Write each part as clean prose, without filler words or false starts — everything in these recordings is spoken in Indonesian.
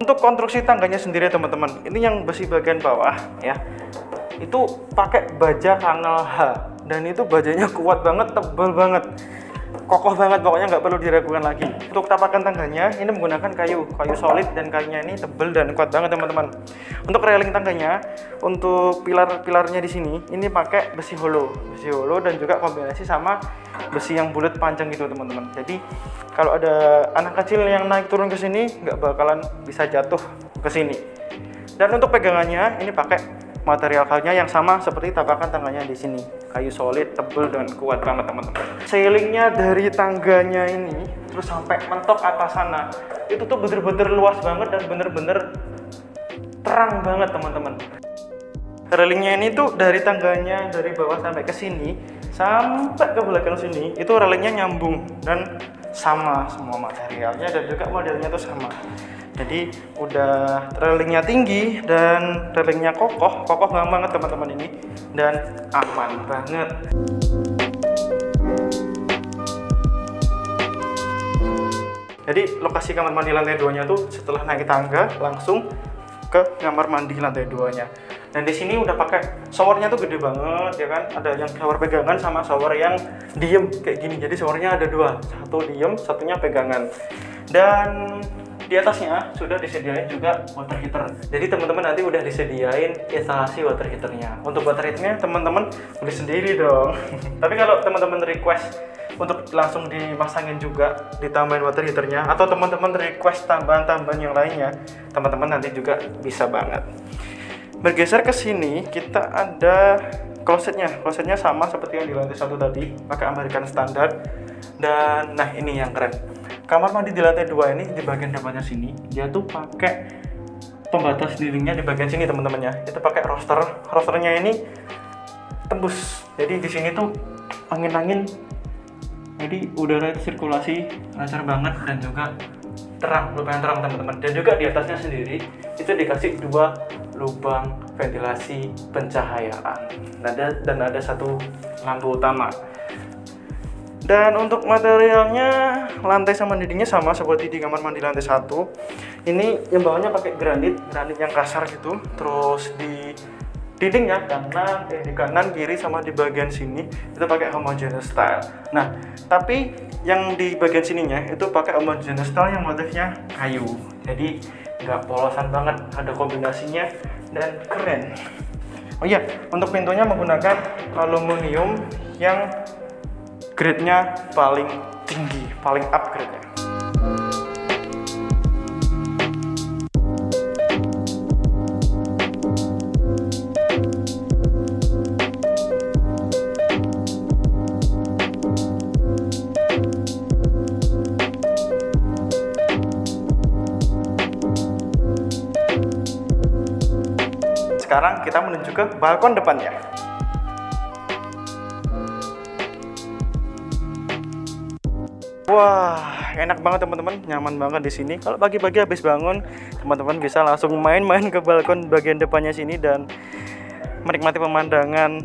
Untuk konstruksi tangganya sendiri teman-teman, ini yang besi bagian bawah ya, itu pakai baja Kanal H, dan itu bajanya kuat banget, tebal banget, kokoh banget, pokoknya nggak perlu diragukan lagi. Untuk tapakan tangganya ini menggunakan kayu solid, dan kayunya ini tebal dan kuat banget teman-teman. Untuk railing tangganya, untuk pilar-pilarnya di sini ini pakai besi holo dan juga kombinasi sama besi yang bulat panjang gitu teman-teman. Jadi kalau ada anak kecil yang naik turun ke sini nggak bakalan bisa jatuh ke sini. Dan untuk pegangannya ini pakai material kayunya yang sama seperti tapakan tangganya di sini, kayu solid, tebal dan kuat banget teman-teman. Ceilingnya dari tangganya ini terus sampai mentok atas sana, itu tuh bener-bener luas banget dan bener-bener terang banget teman-teman. Railingnya ini tuh dari tangganya dari bawah sampai ke sini sampai ke belakang sini, itu railingnya nyambung dan sama semua materialnya dan juga modelnya tuh sama. Jadi udah railingnya tinggi dan railingnya kokoh banget teman-teman ini, dan aman banget. Jadi lokasi kamar mandi lantai 2-nya tuh setelah naik tangga langsung ke kamar mandi lantai 2-nya. Dan di sini udah pakai showernya tuh gede banget ya kan, ada yang shower pegangan sama shower yang diem kayak gini. Jadi showernya ada dua, satu diem, satunya pegangan. Dan di atasnya sudah disediain juga water heater. Jadi teman-teman nanti udah disediain instalasi water heaternya. Untuk water heaternya teman-teman beli sendiri dong. Tapi kalau teman-teman request untuk langsung dimasangin juga, ditambahin water heaternya, atau teman-teman request tambahan-tambahan yang lainnya, teman-teman nanti juga bisa banget. Bergeser ke sini, kita ada klosetnya sama seperti yang di lantai 1 tadi, pakai American standar. Dan nah ini yang keren, kamar mandi di lantai 2 ini di bagian depannya sini dia tuh pakai pembatas dindingnya di bagian sini teman-teman ya. Itu pakai rosternya ini tembus, jadi di sini tuh angin, jadi udara itu sirkulasi lancar banget dan juga terang, lumayan terang teman-teman. Dan juga di atasnya sendiri itu dikasih 2 lubang ventilasi pencahayaan, dan ada 1 lampu utama. Dan untuk materialnya, lantai sama dindingnya sama seperti di kamar mandi lantai 1. Ini yang bawahnya pakai granit yang kasar gitu. Terus di dindingnya di kanan, kiri sama di bagian sini itu pakai homogeneous style. Nah, tapi yang di bagian sininya itu pakai homogeneous style yang motifnya kayu. Jadi nggak polosan banget, ada kombinasinya dan keren. Oh iya, untuk pintunya menggunakan aluminium yang grade-nya paling tinggi, paling upgrade-nya. Sekarang kita menuju ke balkon depannya. Wah, enak banget teman-teman, nyaman banget di sini. Kalau pagi-pagi habis bangun, teman-teman bisa langsung main-main ke balkon bagian depannya sini dan menikmati pemandangan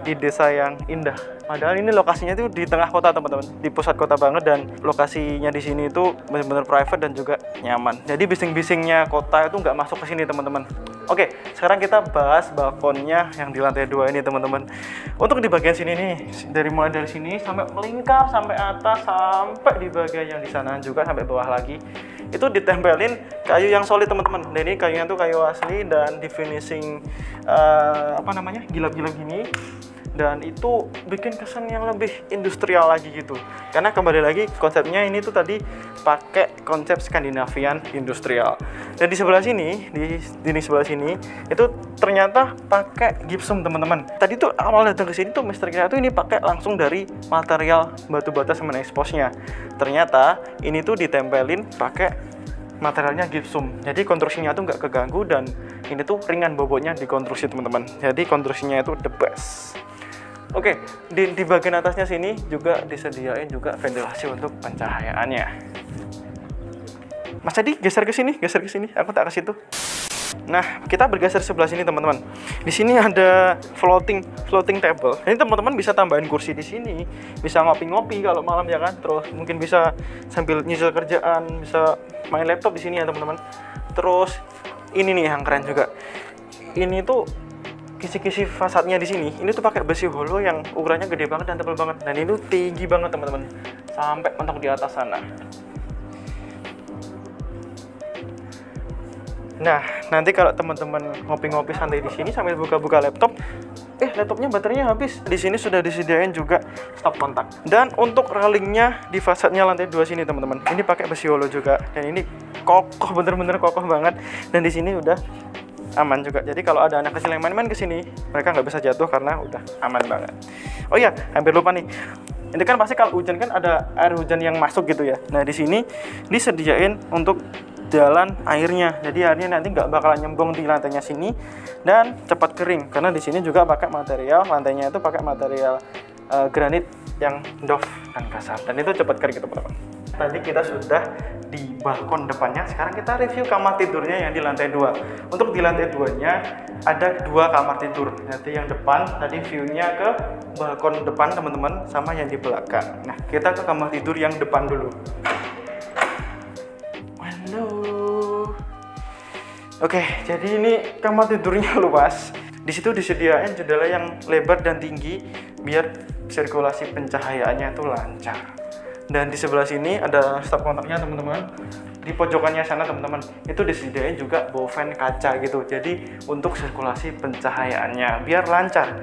di desa yang indah. Padahal ini lokasinya itu di tengah kota teman-teman, di pusat kota banget, dan lokasinya di sini itu benar-benar private dan juga nyaman. Jadi bising-bisingnya kota itu nggak masuk ke sini teman-teman. Oke, sekarang kita bahas balkonnya yang di lantai 2 ini teman-teman. Untuk di bagian sini nih, mulai dari sini sampai melingkar sampai atas, sampai di bagian yang di sana juga sampai bawah lagi, itu ditempelin kayu yang solid teman-teman. Dan ini kayunya tuh kayu asli dan di finishing gilap-gilap gini. Dan itu bikin kesan yang lebih industrial lagi gitu. Karena kembali lagi konsepnya ini tuh tadi pakai konsep Skandinavian industrial. Dan di sebelah sini, di dinding sebelah sini itu ternyata pakai gypsum teman-teman. Tadi tuh awal datang ke sini tuh misternya tuh ini pakai langsung dari material batu bata semen expose-nya. Ternyata ini tuh ditempelin pakai materialnya gypsum. Jadi konstruksinya tuh nggak keganggu dan ini tuh ringan bobotnya di konstruksi teman-teman. Jadi konstruksinya itu the best. Oke, di bagian atasnya sini juga disediain juga ventilasi untuk pencahayaannya. Mas Adi, geser ke sini, aku tak ke situ. Nah, kita bergeser sebelah sini teman-teman. Di sini ada floating table. Ini teman-teman bisa tambahin kursi di sini, bisa ngopi-ngopi kalau malam ya kan. Terus mungkin bisa sambil nyicil kerjaan, bisa main laptop di sini ya teman-teman. Terus ini nih yang keren juga. Ini tuh kisi-kisi fasadnya di sini. Ini tuh pakai besi holo yang ukurannya gede banget dan tebal banget. Dan ini tuh tinggi banget teman-teman, sampai mentok di atas sana. Nah, nanti kalau teman-teman ngopi-ngopi santai di sini sambil buka-buka laptop, laptopnya baterainya habis. Di sini sudah disediain juga stop kontak. Dan untuk railingnya di fasadnya lantai 2 sini teman-teman, ini pakai besi holo juga. Dan ini kokoh, bener-bener kokoh banget. Dan di sini udah aman juga. Jadi kalau ada anak kecil yang main-main ke sini, mereka nggak bisa jatuh karena udah aman banget. Oh iya, hampir lupa nih. Ini kan pasti kalau hujan kan ada air hujan yang masuk gitu ya. Nah, di sini disediain untuk jalan airnya, jadi airnya nanti nggak bakalan nyembung di lantainya sini dan cepat kering karena di sini juga pakai material lantainya itu pakai material granit yang doff dan kasar, dan itu cepat kering teman-teman. Tadi kita sudah di balkon depannya, sekarang kita review kamar tidurnya yang di lantai 2. Untuk di lantai 2-nya ada 2 kamar tidur. Nanti yang depan tadi view-nya ke balkon depan teman-teman, sama yang di belakang. Nah, kita ke kamar tidur yang depan dulu. Oke, jadi ini kamar tidurnya luas. Di situ disediain jendela yang lebar dan tinggi biar sirkulasi pencahayaannya itu lancar. Dan di sebelah sini ada stop kontaknya teman-teman. Di pojokannya sana teman-teman, itu disediain juga boven kaca gitu. Jadi untuk sirkulasi pencahayaannya biar lancar.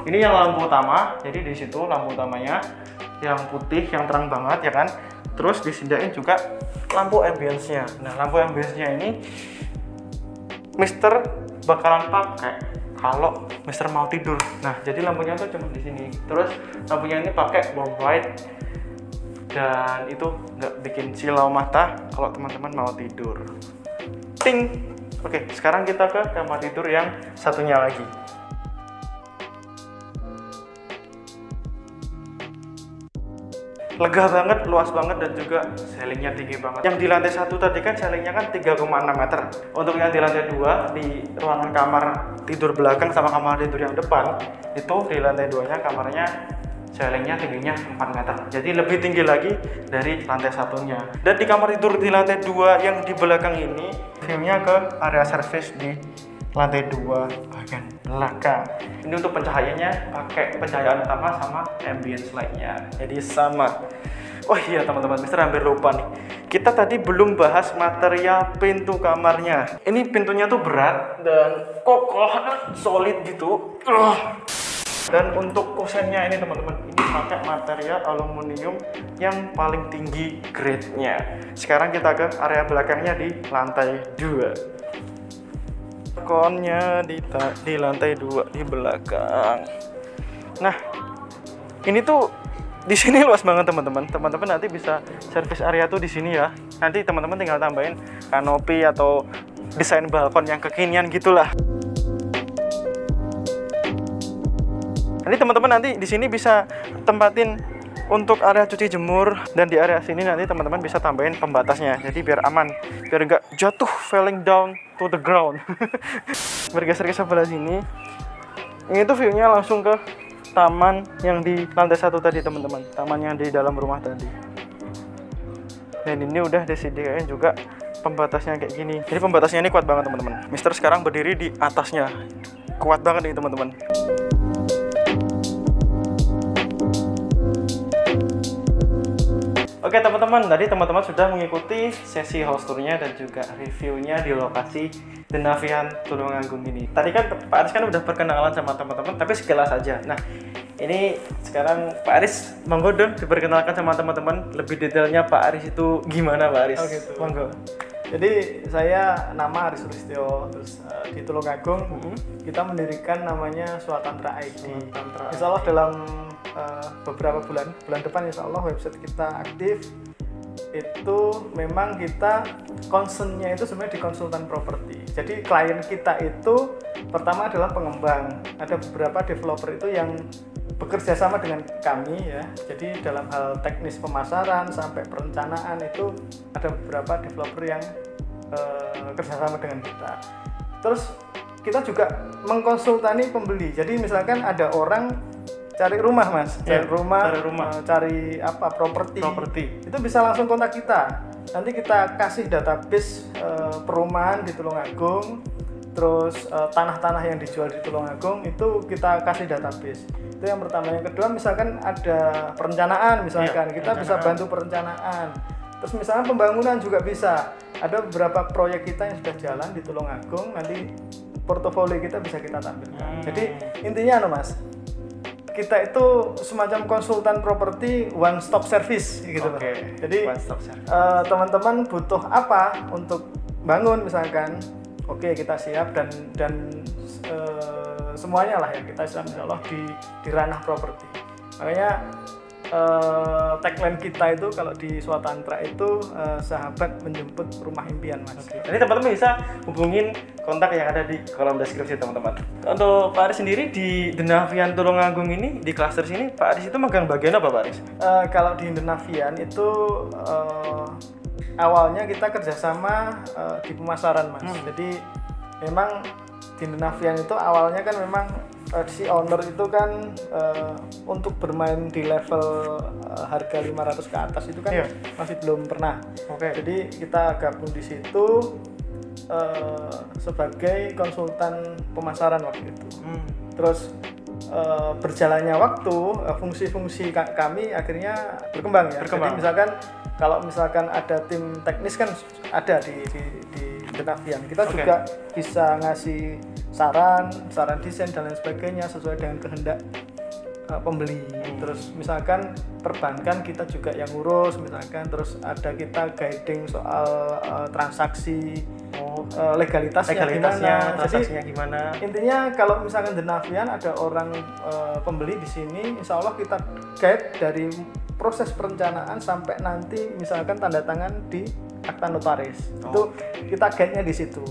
Ini yang lampu utama. Jadi di situ lampu utamanya yang putih, yang terang banget ya kan. Terus disediain juga lampu ambience-nya. Nah, lampu ambience-nya ini Mister bakalan pakai kalau Mister mau tidur. Nah, jadi lampunya tuh cuma di sini. Terus lampunya ini pakai bulb light dan itu nggak bikin silau mata kalau teman-teman mau tidur. Ting. Oke, sekarang kita ke kamar tidur yang satunya lagi. Lega banget, luas banget, dan juga ceilingnya tinggi banget. Yang di lantai 1 tadi kan ceilingnya kan 3,6 meter. Untuk yang di lantai 2 di ruangan kamar tidur belakang sama kamar tidur yang depan, itu di lantai 2-nya kamarnya ceilingnya tingginya 4 meter. Jadi lebih tinggi lagi dari lantai 1-nya. Dan di kamar tidur di lantai 2 yang di belakang ini, view-nya ke area service di lantai 2 bagian belakang. Ini untuk pencahayaannya pakai pencahayaan utama sama ambience light-nya. Jadi sama. Oh iya teman-teman, Mister hampir lupa nih. Kita tadi belum bahas material pintu kamarnya. Ini pintunya tuh berat dan kokoh, solid gitu. Dan untuk kusennya ini teman-teman, ini pakai material aluminium yang paling tinggi grade-nya. Sekarang kita ke area belakangnya di lantai 2. Balkonnya di lantai 2 di belakang. Nah, ini tuh di sini luas banget teman-teman. Teman-teman nanti bisa service area tuh di sini ya. Nanti teman-teman tinggal tambahin kanopi atau desain balkon yang kekinian gitulah. Nanti teman-teman nanti di sini bisa tempatin untuk area cuci jemur, dan di area sini nanti teman-teman bisa tambahin pembatasnya. Jadi biar aman, biar enggak jatuh falling down to the ground. Bergeser ke sebelah sini. Ini tuh view-nya langsung ke taman yang di lantai 1 tadi teman-teman. Taman yang di dalam rumah tadi. Dan ini udah disediain juga pembatasnya kayak gini. Jadi pembatasnya ini kuat banget teman-teman. Mister sekarang berdiri di atasnya. Kuat banget nih teman-teman. Oke teman-teman, tadi teman-teman sudah mengikuti sesi house tour-nya dan juga reviewnya di lokasi The Navian Tulungagung ini. Tadi kan Pak Aris kan udah perkenalan sama teman-teman, tapi sekilas aja. Nah, ini sekarang Pak Aris, monggo dong diperkenalkan sama teman-teman lebih detailnya Pak Aris itu gimana Pak Aris? Oh gitu. Monggo. Jadi saya nama Aris Sulistyo, terus di Tulungagung kita mendirikan namanya Swatantra ID. Insya Allah dalam beberapa bulan depan Insya Allah website kita aktif. Itu memang kita concernnya itu sebenarnya di konsultan properti. Jadi klien kita itu pertama adalah pengembang. Ada beberapa developer itu yang bekerja sama dengan kami ya. Jadi dalam hal teknis pemasaran sampai perencanaan itu ada beberapa developer yang kerjasama dengan kita. Terus kita juga mengkonsultani pembeli. Jadi misalkan ada orang cari rumah Mas, Iya, cari rumah, cari apa properti. Itu bisa langsung kontak kita. Nanti kita kasih database perumahan di Tulungagung, terus tanah-tanah yang dijual di Tulungagung itu kita kasih database. Itu yang pertama. Yang kedua misalkan ada perencanaan misalkan, kita bisa bantu perencanaan. Terus misalnya pembangunan juga bisa. Ada beberapa proyek kita yang sudah jalan di Tulungagung, nanti portofolio kita bisa kita tampilkan. Jadi intinya Mas, kita itu semacam konsultan properti one stop service gitu. Jadi teman-teman butuh apa untuk bangun misalkan, kita siap dan semuanya lah ya kita insya Allah di ranah properti. Makanya tagline kita itu kalau di Swatantra itu sahabat menjemput rumah impian Mas. Jadi teman-teman bisa hubungin kontak yang ada di kolom deskripsi teman-teman. Untuk Pak Aris sendiri di Denavian Tulungagung ini di klaster sini, Pak Aris itu megang bagian apa Pak Aris? Kalau di Denavian itu awalnya kita kerjasama di pemasaran Mas. Jadi memang di Denavian itu awalnya kan memang si owner itu kan untuk bermain di level harga 500 ke atas itu kan masih belum pernah. Jadi kita gabung di situ sebagai konsultan pemasaran waktu itu. Terus berjalannya waktu fungsi-fungsi kami akhirnya berkembang ya. Jadi misalkan ada tim teknis kan ada di Denavian. Kita juga bisa ngasih saran desain dan lain sebagainya sesuai dengan kehendak pembeli. Terus misalkan perbankan kita juga yang ngurus misalkan, terus ada kita guiding soal transaksi, legalitasnya gimana. Transaksinya gimana. Intinya kalau misalkan Denavian ada orang pembeli di sini, insya Allah kita guide dari proses perencanaan sampai nanti misalkan tanda tangan di akta notaris. Itu kita guide-nya di situ.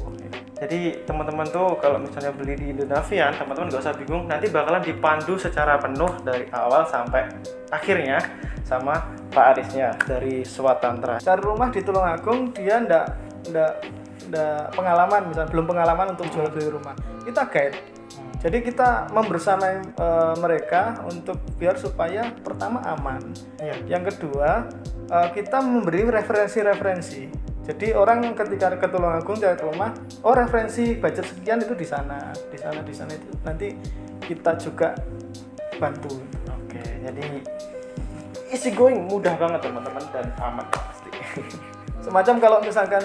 Jadi teman-teman tuh kalau misalnya beli di Denavian, teman-teman nggak usah bingung, nanti bakalan dipandu secara penuh dari awal sampai akhirnya sama Pak Arisnya dari Swatantra. Cari rumah di Tulungagung dia ndak pengalaman, misalnya belum pengalaman untuk jual beli rumah, kita guide. Jadi kita membersamai mereka untuk biar supaya pertama aman. Yang kedua kita memberi referensi. Jadi orang ketika ke Tulungagung cari rumah, referensi budget sekian itu di sana itu nanti kita juga bantu. Jadi easy going, mudah banget teman-teman dan aman pasti. Semacam kalau misalkan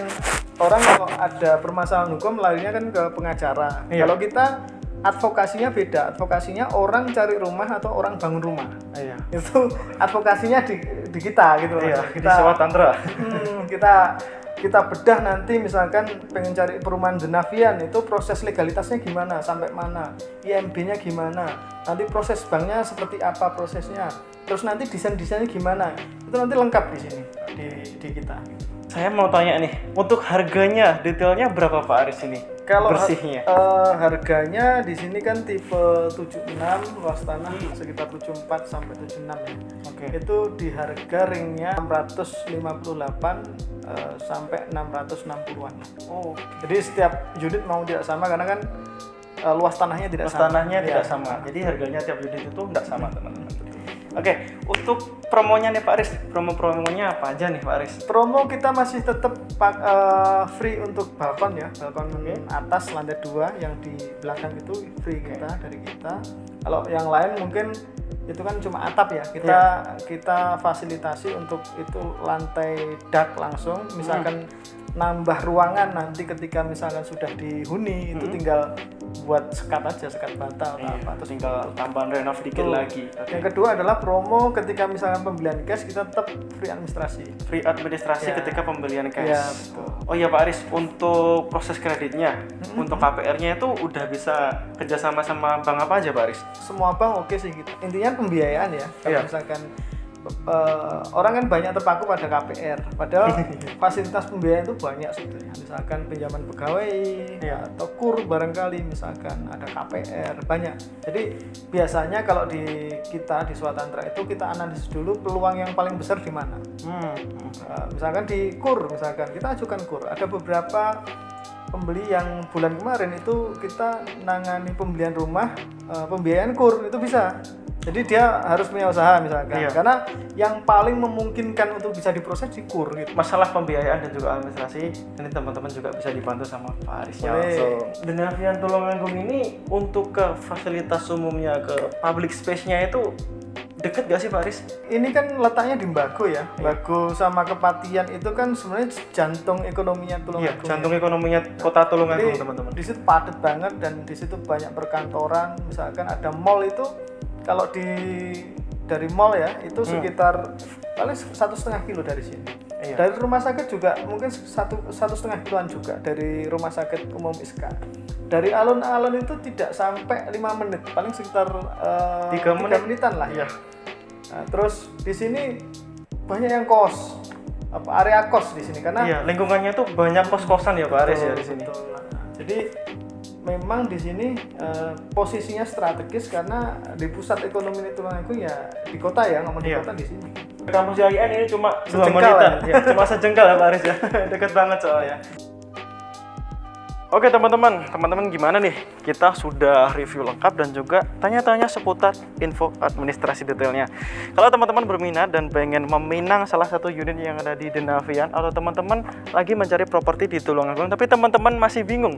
orang kalau ada permasalahan hukum larinya kan ke pengacara. Kalau kita advokasinya beda, advokasinya orang cari rumah atau orang bangun rumah. Itu advokasinya di kita gitu. Di Swatantra. Kita bedah nanti misalkan pengen cari perumahan Denavian itu proses legalitasnya gimana, sampai mana, IMB-nya gimana, nanti proses banknya seperti apa prosesnya, terus nanti desain-desainnya gimana, itu nanti lengkap di sini di kita. Saya mau tanya nih, untuk harganya detailnya berapa Pak Aris ini? Kalau bersihnya? Harganya di sini kan tipe 76, luas tanah sekitar 74 sampai 76 ya. Itu di harga ringnya 658 sampai 660-an. Jadi setiap unit mau tidak sama karena kan luas tanahnya tidak sama. Jadi harganya tiap unit itu tidak sama teman-teman. Untuk promonya nih Pak Aris, promonya apa aja nih Pak Aris? Promo kita masih tetap free untuk balkon ya, balkon atas lantai 2 yang di belakang itu free dari kita. Kalau yang lain mungkin itu kan cuma atap ya, kita fasilitasi untuk itu lantai dak langsung. Misalkan nambah ruangan nanti ketika misalkan sudah dihuni itu tinggal buat sekat aja, sekat bata atau apa, terus tinggal tambahan renov dikit lagi. Yang kedua adalah promo ketika misalkan pembelian cash kita tetap free administrasi ketika pembelian cash. Betul. Oh iya Pak Aris, untuk proses kreditnya, untuk KPR-nya itu udah bisa kerjasama sama bank apa aja Pak Aris? Semua bank oke sih gitu. Intinya pembiayaan ya. Kalau misalkan orang kan banyak terpaku pada KPR, padahal fasilitas pembiayaan itu banyak sebetulnya. Misalkan pinjaman pegawai atau KUR barangkali, misalkan ada KPR banyak. Jadi biasanya kalau di Swatantra itu kita analisis dulu peluang yang paling besar di mana. Misalkan di KUR, misalkan kita ajukan KUR. Ada beberapa pembeli yang bulan kemarin itu kita nangani pembelian rumah, pembiayaan KUR itu bisa. Jadi dia harus punya usaha misalkan. Iya. Karena yang paling memungkinkan untuk bisa diproses di KUR gitu. Masalah pembiayaan dan juga administrasi, ini teman-teman juga bisa dibantu sama Pak Arisnya Boleh. langsung. Denavian Tulungagung ini untuk ke fasilitas umumnya, ke public space-nya itu deket gak sih Pak Aris? Ini kan letaknya di Mbago ya. Mbago sama Kepatian itu kan sebenarnya jantung ekonominya Iya, Tulungagung. jantung ekonominya kota Tulungagung Jadi, teman-teman. di situ padat banget dan di situ banyak perkantoran. Misalkan ada mall itu, kalau dari mall ya itu sekitar paling 1,5 kilo dari sini. Iya. Dari rumah sakit juga mungkin 1,5 kiloan juga dari rumah sakit umum ISKA. Dari alun-alun itu tidak sampai 5 menit, paling sekitar 3 3 menit. menitan lah. Iya. Nah, terus di sini banyak yang kos, area kos di sini karena Iya, lingkungannya tuh banyak kos-kosan ya Pak Aris ya di sini. betul. Nah, jadi memang di sini posisinya strategis karena di pusat ekonomi Tulungagung ya di kota ya, ngomong di Iya. kota di sini. Kampus IAIN ini cuma 2 Sejengkal menitan, ya? ya, cuma sejengkal ya Pak Aris ya. Deket banget soalnya. Oke teman-teman gimana nih? Kita sudah review lengkap dan juga tanya-tanya seputar info administrasi detailnya. Kalau teman-teman berminat dan pengen meminang salah satu unit yang ada di Denavian, atau teman-teman lagi mencari properti di Tulungagung, tapi teman-teman masih bingung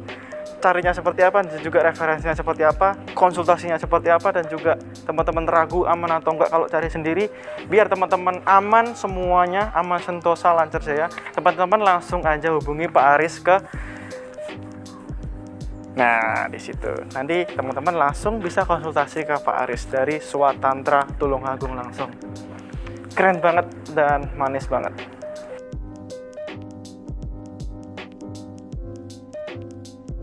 carinya seperti apa, dan juga referensinya seperti apa, konsultasinya seperti apa, dan juga teman-teman ragu aman atau enggak kalau cari sendiri, biar teman-teman aman semuanya, aman sentosa lancar jaya, teman-teman langsung aja hubungi Pak Aris ke di situ. Nanti teman-teman langsung bisa konsultasi ke Pak Aris dari Swatantra Tulungagung langsung. Keren banget dan manis banget.